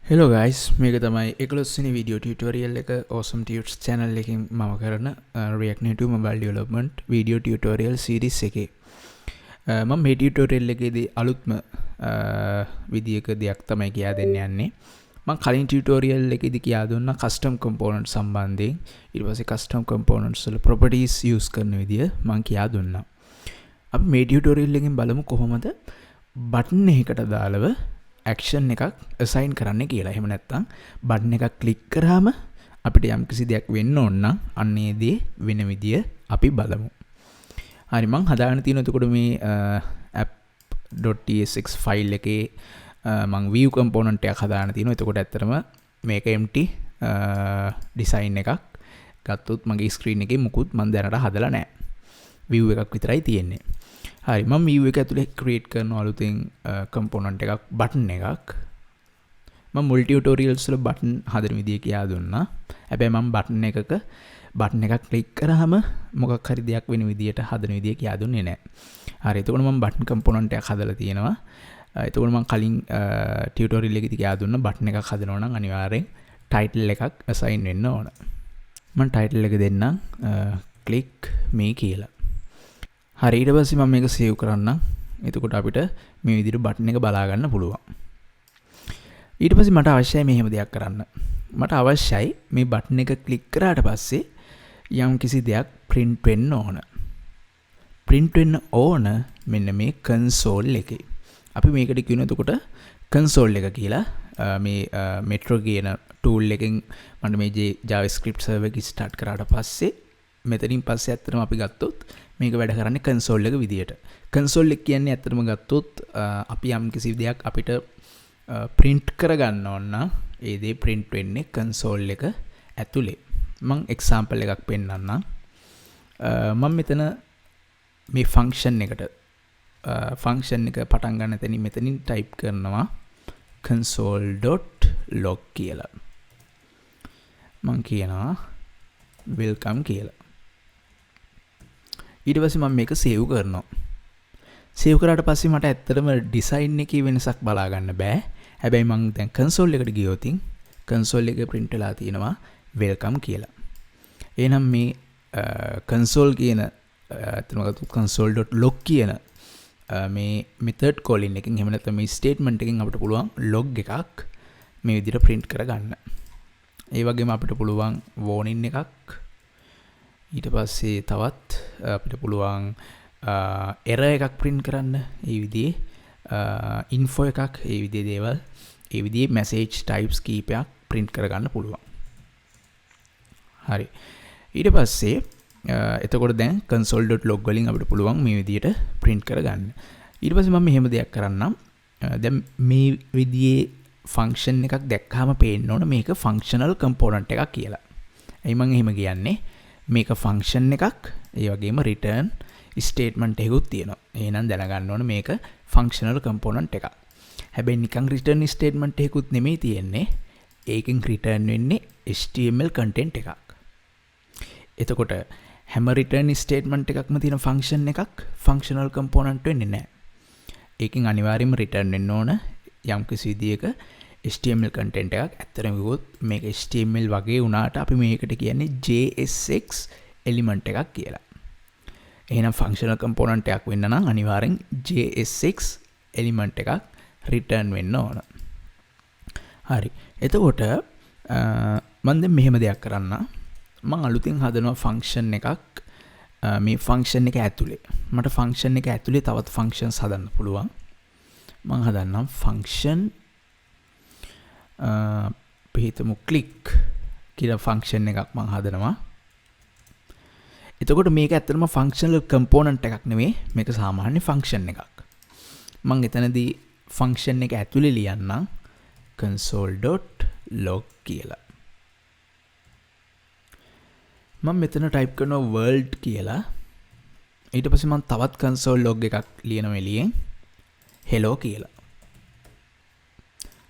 Hello guys, මේක තමයි 11 වෙනි වීඩියෝ ටියුටෝරියල් එක Awesome Tuts channel එකකින් මම කරන React Native mobile development video tutorial series එකේ. මම මේ ටියුටෝරියල් එකේදී අලුත්ම විදියක දෙයක් තමයි කියා දෙන්න යන්නේ. මම කලින් ටියුටෝරියල් එකේදී කියා දුන්නා custom component සම්බන්ධයෙන්. ඊට පස්සේ custom components වල properties use කරන විදිය මම කියා දුන්නා. අපි මේ ටියුටෝරියල් එකෙන් බලමු කොහොමද button එකකට දාලව action එකක් assign කරන්න කියලා. එහෙම නැත්නම් button එකක් click කරාම අපිට යම් කිසි දෙයක් වෙන්න ඕන නම් අන්නේ දේ වෙන විදිය අපි බලමු. හරි මම හදාගෙන තියෙන එතකොට මේ app.tsx file එකේ මම view component එකක් හදාගෙන තියෙනවා. එතකොට ඇත්තටම මේක empty design එකක් ගත්තොත් මගේ screen එකේ මුකුත් මම දැනට හදලා නැහැ. view එකක් විතරයි තියෙන්නේ. හරි මම view එක ඇතුලේ create කරන අලුතෙන් component එකක් button එකක් මම මුල් tutorials වල button හදන විදිය කියා දුන්නා. හැබැයි මම button එකක් click කරාම මොකක් හරි දෙයක් වෙන විදියට හදන විදිය කියා දුන්නේ නැහැ. හරි එතකොට මම button component එකක් හදලා තියෙනවා. එතකොට මම කලින් tutorial එකේදී කියා දුන්නා button එකක් හදනවා නම් අනිවාර්යෙන් title එකක් assign වෙන්න ඕන. මම title එක දෙන්නම් click me කියලා. හරි ඊට පස්සේ මම මේක සේව් කරන්නම්. එතකොට අපිට මේ විදිහට බටන් එක බලා ගන්න පුළුවන්. ඊට පස්සේ මට අවශ්‍යයි මෙහෙම දෙයක් කරන්න. මට අවශ්‍යයි මේ බටන් එක ක්ලික් කරාට පස්සේ යම් කිසි දෙයක් print වෙන්න ඕන. print වෙන්න ඕන මෙන්න මේ console එකේ. අපි මේකට කියනවා එතකොට console එක කියලා. මේ Metro කියන tool එකෙන් මම මේ JavaScript server එක start කරාට පස්සේ මෙතනින් පස්සේ ඇත්තටම අපි ගත්තොත් මේක වැඩ කරන්නේ console එක විදියට. console එක කියන්නේ ඇත්තටම ගත්තොත් අපි යම් කිසි දෙයක් අපිට print කරගන්න ඕන නම් ඒ දේ print වෙන්නේ console එක ඇතුලේ. මම example එකක් පෙන්නන්නම්. මම මෙතන මේ function එකට function එක පටන් ගන්න තැනින් මෙතනින් type කරනවා console.log කියලා. මම කියනවා welcome කියලා. ඊට පස්සේ මම මේක සේව් කරනවා. සේව් කරාට පස්සේ මට ඇත්තටම ඩිසයින් එකේ වෙනසක් බලා ගන්න බෑ. හැබැයි මම දැන් console එකට ගියොත් console එකේ print වෙලා තියෙනවා welcome කියලා. එහෙනම් මේ console කියන ඇත්තටම console.log කියන මේ method calling එකෙන් එහෙම නැත්නම් මේ statement එකෙන් අපිට පුළුවන් log එකක් මේ විදිහට print කරගන්න. ඒ වගේම අපිට පුළුවන් warning එකක් ඊට පස්සේ තවත් අපිට පුළුවන් error එකක් print කරන්න. ඒ විදිහේ info එකක් ඒ විදිහේ දේවල් ඒ විදිහේ message types කීපයක් print කරගන්න පුළුවන්. හරි. ඊට පස්සේ එතකොට දැන් console.log වලින් අපිට පුළුවන් මේ විදිහට print කරගන්න. ඊට පස්සේ මම මෙහෙම දෙයක් කරන්නම්. දැන් මේ විදිහේ function එකක් දැක්කම පේන්න ඕන මේක functional component එකක් කියලා. එයි මම එහෙම කියන්නේ මේක function එකක් ඒ වගේම return statement එකකුත් තියෙනවා. එහෙනම් දැනගන්න ඕන මේක functional component එකක්. හැබැයි නිකන් return statement එකකුත් නෙමෙයි තියෙන්නේ. ඒකෙන් return වෙන්නේ HTML content එකක්. එතකොට හැම return statement එකක්ම තියෙන function එකක් functional component වෙන්නේ නැහැ. ඒකෙන් අනිවාර්යයෙන්ම return වෙන්න ඕන යම් කිසි විදියක HTML content එකක්. ඇත්තටම කිව්වොත් මේක HTML වගේ වුණාට අපි මේකට කියන්නේ JSX element එකක් කියලා. එහෙනම් functional component එකක් වෙන්න නම් අනිවාර්යෙන් JSX element එකක් return වෙන්න ඕන. හරි. එතකොට මම දැන් මෙහෙම දෙයක් කරන්න. මම අලුතෙන් හදනවා function එකක් මේ function එක ඇතුලේ. මට function එක ඇතුලේ තවත් functions හදන්න පුළුවන්. මම හදන්නම් function පිහිටමු click කියලා function එකක් මම හදනවා. එතකොට මේක ඇත්තටම functional component එකක් නෙමෙයි. මේක සාමාන්‍ය function එකක්. මම එතනදී function එක ඇතුලේ ලියන්නම් console.log කියලා. මම මෙතන type කරනවා world කියලා. ඊට පස්සේ මම තවත් console.log එකක් ලියනවා එළියෙන් hello කියලා.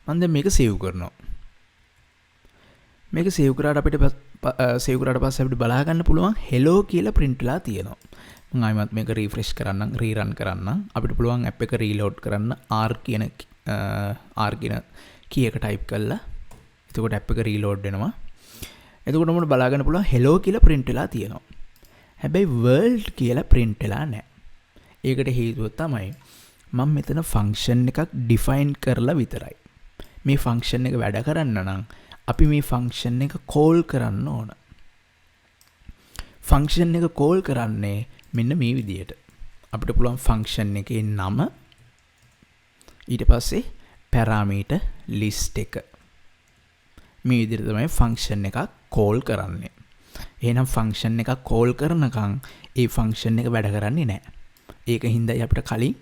මම දැන් මේක සේව් කරනවා. මේක සේව් කරාට අපිට සේව් කරාට පස්සේ අපිට බලා ගන්න පුළුවන් hello කියලා print වෙලා තියෙනවා. මම ආයෙත් මේක refresh කරන්නම් rerun කරන්නම්. අපිට පුළුවන් app එක reload කරන්න r කියන key එක type කරලා එතකොට ඇප් එක රීලෝඩ් වෙනවා. එතකොට අපිට බලා ගන්න පුළුවන් hello කියලා print වෙලා තියෙනවා. හැබැයි world කියලා print වෙලා නැහැ. ඒකට හේතුව තමයි මම මෙතන function එකක් define කරලා විතරයි. මේ function එක වැඩ කරන්න නම් අපි මේ function එක call කරන්න ඕන. function එක call කරන්නේ මෙන්න මේ විදියට. අපිට පුළුවන් function එකේ නම ඊට පස්සේ parameter list එක. මේ විදිහට තමයි function එකක් call කරන්නේ. එහෙනම් function එකක් call කරනකම් ඒ function එක වැඩ කරන්නේ නැහැ. ඒක හින්දායි අපිට කලින්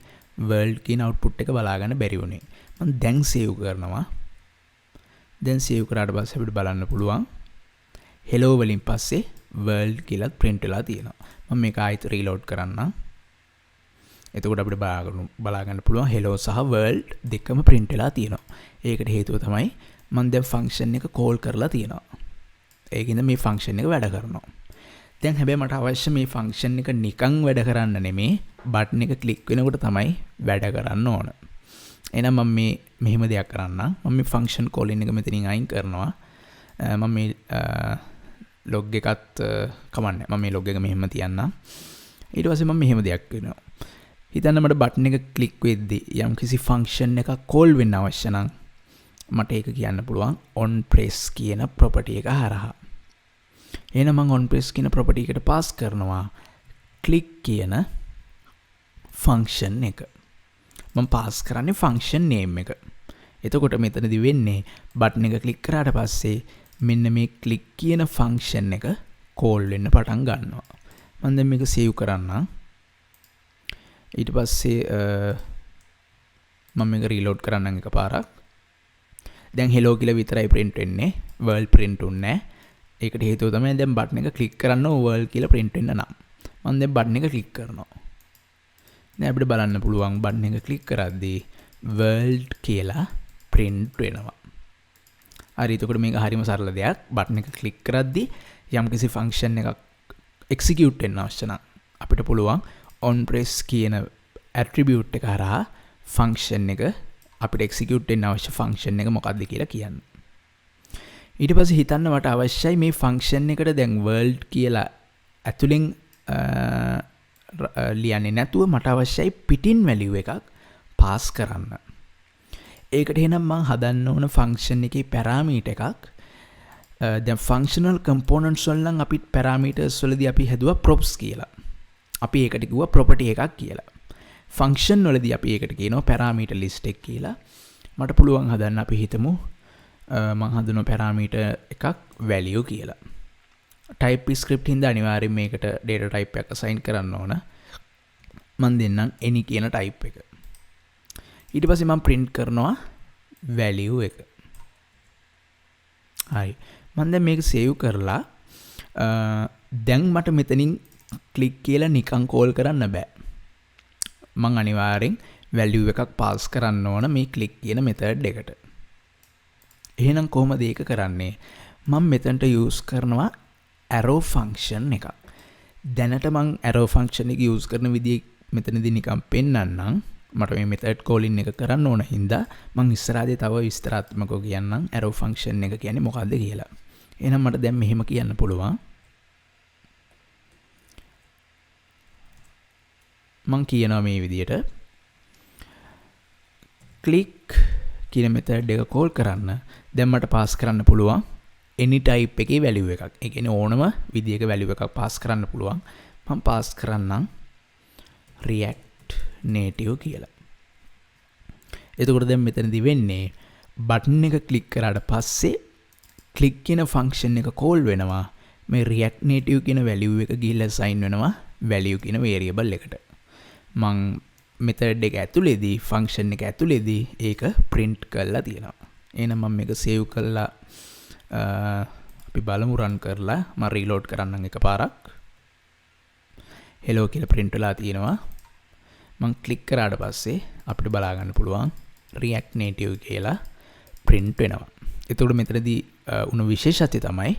world කියන output එක බලා ගන්න බැරි වුණේ. මම දැන් save කරනවා. දැන් save කරාට පස්සේ අපිට බලන්න පුළුවන් hello වලින් පස්සේ world කියලා print වෙලා තියෙනවා. මම මේක ආයෙත් reload කරන්නම්. එතකොට අපිට බලා ගන්න පුළුවන් hello සහ world දෙකම print වෙලා තියෙනවා. ඒකට හේතුව තමයි මම දැන් function එක call කරලා තියෙනවා. ඒකින්ද මේ function එක වැඩ කරනවා. දැන් හැබැයි මට අවශ්‍ය මේ function එක නිකන් වැඩ කරන්න නෙමෙයි button එක click වෙනකොට තමයි වැඩ කරන්න ඕන. එහෙනම් මම මේ මෙහෙම දෙයක් කරන්නම්. මම මේ function calling එක මෙතනින් අයින් කරනවා. මම මේ log එකත් කමන්නේ. මම මේ log එක මෙහෙම තියන්නම්. ඊට පස්සේ මම මෙහෙම දෙයක් කරනවා. හිතන්න මට button එක click වෙද්දී යම් කිසි function එකක් call වෙන්න අවශ්‍ය නම් මට ඒක කියන්න පුළුවන් onPress කියන property එක හරහා. එහෙනම් මම onPress කියන property එකට pass කරනවා click කියන function එක. මම pass කරන්නේ function name එක. එතකොට මෙතනදී වෙන්නේ button එක click කරාට පස්සේ මෙන්න මේ click කියන function එක call වෙන්න පටන් ගන්නවා. මම දැන් මේක save කරන්නම්. ඊට පස්සේ මම මේක reload කරන්නම් එකපාරක්. දැන් hello කියලා විතරයි print වෙන්නේ. world print උන්නේ නැහැ. ඒකට හේතුව තමයි දැන් button එක click කරන්න world කියලා print වෙන්න නම්. මම දැන් button එක click කරනවා. දැන් අපිට බලන්න පුළුවන් button එක click කරද්දී world කියලා print වෙනවා. හරි එතකොට මේක හරිම සරල දෙයක්. button එක click කරද්දී යම්කිසි function එකක් execute වෙන්න අවශ්‍ය නම් අපිට පුළුවන් onPress කියන attribute එක හරහා function එක අපිට execute වෙන්න අවශ්‍ය function එක මොකක්ද කියලා කියන්න. ඊට පස්සේ හිතන්න මට අවශ්‍යයි මේ function එකට දැන් world කියලා ඇතුලෙන් ලියන්නේ නැතුව මට අවශ්‍යයි පිටින් value එකක් pass කරන්න. ඒකට එහෙනම් මම හදන්න ඕන function එකේ parameter එකක් දැන් functional components වලින් අපි parameters වලදී අපි හැදුවා props කියලා. අපි ඒකට කිව්වා property එකක් කියලා. function වලදී අපි ඒකට කියනවා parameter list එක කියලා. මට පුළුවන් හදන්න අපි හිතමු මම හදන parameter එකක් value කියලා. type script හින්දා අනිවාර්යෙන් මේකට data type එකක් assign කරන්න ඕන. මම දෙන්නම් any කියන type එක. ඊට පස්සේ මම print කරනවා value එක. හරි. මම දැන් මේක save කරලා දැන් මට මෙතනින් click කියලා නිකන් call කරන්න බෑ. මම අනිවාර්යෙන් value එකක් pass කරන්න ඕන මේ click කියන method එකට. එහෙනම් කොහොමද ඒක කරන්නේ? මම මෙතනට use කරනවා arrow function එකක්. දැනට මම arrow function එක use කරන විදිය මෙතනදී නිකන් පෙන්නන්නම්. මට මේ method calling එක කරන්න ඕන හින්දා මම ඉස්සරහදී තව විස්තරාත්මකව කියන්නම් arrow function එක කියන්නේ මොකක්ද කියලා. එහෙනම් මට දැන් මෙහෙම කියන්න පුළුවන්. මම කියනවා මේ විදියට click කියන method එක call කරන්න. දැන් මට pass කරන්න පුළුවන් any type එකේ value එකක්. ඒ කියන්නේ ඕනම විදියක value එකක් pass කරන්න පුළුවන්. මම pass කරන්නම් react native කියලා. එතකොට දැන් මෙතනදී වෙන්නේ button එක click කරාට පස්සේ click කියන function එක call වෙනවා. මේ react native කියන value එක ගිහිල්ලා assign වෙනවා value කියන variable එකට. මං method එක ඇතුලේදී function එක ඇතුලේදී ඒක print කරලා තියෙනවා. එහෙනම් මම මේක save කරලා අපි බලමු run කරලා මම reload කරන්නම් එකපාරක්. hello කියලා print වෙලා තියෙනවා. මම click කරාට පස්සේ අපිට බලා ගන්න පුළුවන් react native කියලා print වෙනවා. එතකොට මෙතනදී උණු විශේෂත්වය තමයි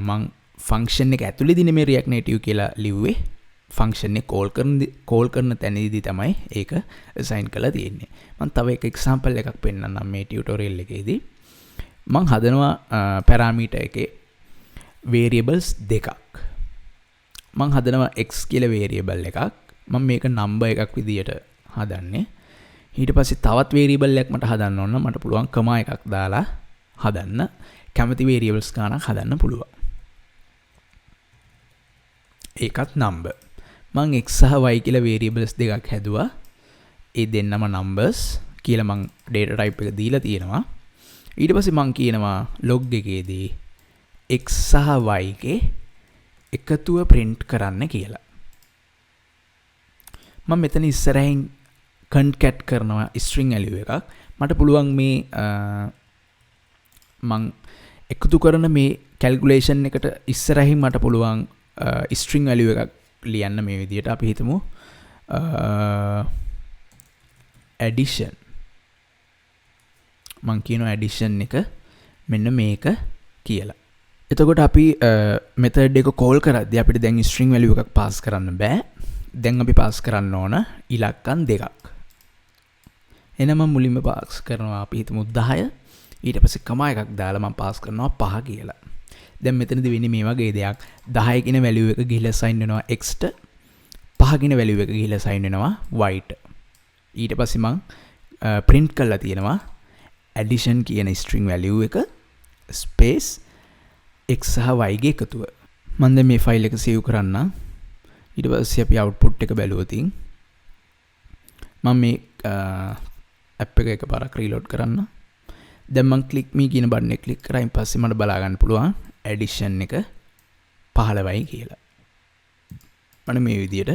මම function එක ඇතුලේදී මේ react native කියලා ලිව්වේ. function එක call කරන තැනදී තමයි ඒක assign කරලා තියෙන්නේ. මම තව එක example එකක් පෙන්නන්නම් මේ tutorial එකේදී. මං හදනවා පැරාමීටර් එකේ variables දෙකක්. මං හදනවා x කියලා variable එකක්. මම මේක number එකක් විදියට හදන්නේ. ඊට පස්සේ තවත් variable එකක් මට හදන්න ඕන. මට පුළුවන් කමා එකක් දාලා හදන්න. කැමති variables ගානක් හදන්න පුළුවන්. ඒකත් number. මං x සහ y කියලා variables දෙකක් හැදුවා. ඒ දෙන්නම numbers කියලා මං data type එක දීලා තියෙනවා. ඊට පස්සේ මං කියනවා log එකේදී x සහ y ගේ එකතුව print කරන්න කියලා. මම මෙතන ඉස්සරහින් concat කරනවා string value එකක්. මට පුළුවන් මේ මං එකතු කරන මේ calculation එකට ඉස්සරහින් මට පුළුවන් string value එකක් ලියන්න මේ විදියට. අපි හිතමු addition. මං කියනවා addition එක මෙන්න මේක කියලා. එතකොට අපි method එක call කරද්දී අපිට දැන් string value එකක් pass කරන්න බෑ. දැන් අපි pass කරන්න ඕන ඉලක්කම් දෙකක්. එහෙනම් මම මුලින්ම pass කරනවා අපි හිතමු 10. ඊට පස්සේ කමා එකක් දාලා මම pass කරනවා 5 කියලා. දැන් මෙතනදී වෙන්නේ මේ වගේ දෙයක්. 10 කියන value එක ගිහිල්ලා assign වෙනවා x ට. 5 කියන value එක ගිහිල්ලා assign වෙනවා y ට. ඊට පස්සේ මම print කරලා තියෙනවා addition කියන string value එක space x සහ y ගේ එකතුව. මම දැන් මේ file එක save කරන්න. ඊට පස්සේ අපි output එක බැලුවොත් මම මේ app එක එකපාරක් reload කරන්න. දැන් මම click me කියන button එක click කරායින් පස්සේ මට බලා ගන්න පුළුවන් addition එක 15යි කියලා. මට මේ විදියට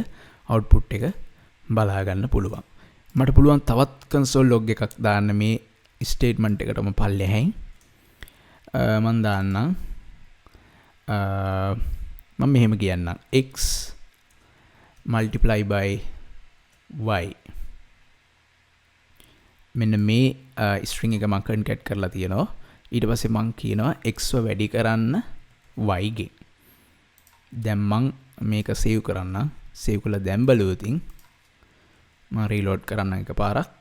output එක බලා ගන්න පුළුවන්. මට පුළුවන් තවත් console log එකක් දාන්න මේ statement එකටම පල්ලෙහැයින්. මම දාන්නම් මම මෙහෙම කියන්නම් x multiply by y. මෙන්න මේ string එක මම concat කරලා තියෙනවා. ඊට පස්සේ මම කියනවා x ව වැඩි කරන්න y ගෙන්. දැන් මම මේක save කරන්න. save කළා දැන් බලුවොත් මම reload කරන්න එකපාරක්.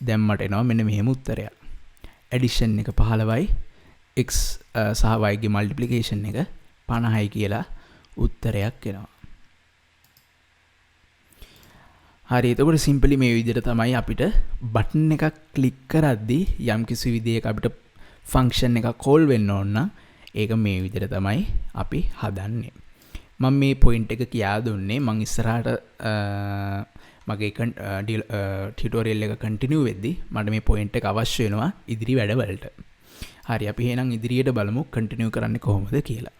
දැන් මට එනවා මෙන්න මෙහෙම උත්තරයක්. addition එක 15යි x සහ y ගේ multiplication එක 50යි කියලා උත්තරයක් එනවා. හරි, එතකොට simply මේ විදිහට තමයි අපිට button එකක් click කරද්දී යම් කිසි විදිහක අපිට function එකක් call වෙන්න ඕන නම් ඒක මේ විදිහට තමයි අපි හදන්නේ. මම මේ point එක කියා දුන්නේ මම ඉස්සරහට මගේ tutorial එක continue වෙද්දී මට මේ point එක අවශ්‍ය වෙනවා ඉදිරි වැඩවලට. හරි, අපි එහෙනම් ඉදිරියට බලමු continue කරන්නේ කොහොමද කියලා.